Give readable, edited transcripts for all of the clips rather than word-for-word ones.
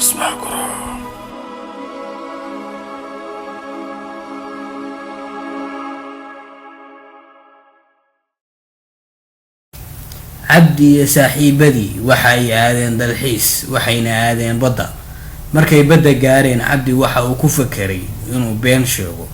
اسمع قرآن. cabdi iyo saaxiibadii waxay aadeen dalxiis waxayna aadeen badda. markay badda gaareen cabdi waxa uu ku fakeray inuu been sheego.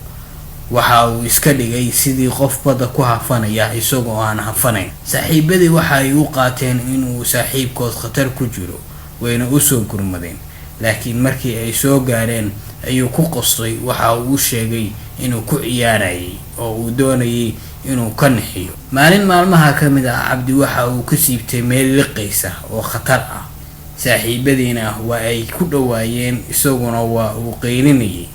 waxa uu iska dhigay sidii qof badda ku hafanaya isagoo aan hafanayn. saaxiibadii waxay u qaateen inuu saaxiibkood khatar ku jiro wayna u soo gurmadeen. laakiin markii ay soo gaareen ayuu ku qosay. waxa uu u sheegay inuu ku ciyaarayay oo uu doonayay inuu ka nixiyo. maalin maalmaha ka mid ah cabdi waxa uu ka siibtay meel liqaysa oo khatar ah. saaxiibadiina waa ay ku dhawaayeen isaguna waa uu qaylinayay.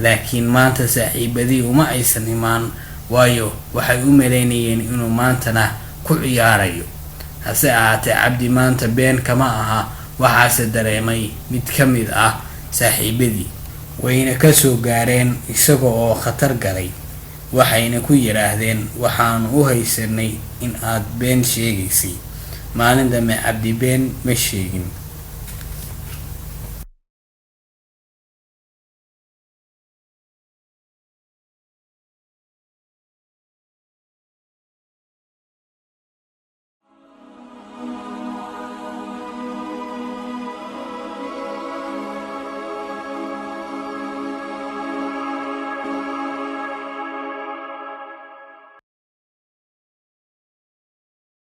laakiin maanta saaxiibadii uma aysan imaan waayo waxay u maleynayeen inuu maantana ku ciyaarayo. hase ahaatee cabdi maanta been kama aha. waxaase dareemay mid ka mid ah saaxiibadii wayna ka soo gaareen isaga oo khatar galay. waxayna ku yiraahdeen waxaanu u haysanay in aad been sheegaysay. maalin dambe cabdi been ma sheegin.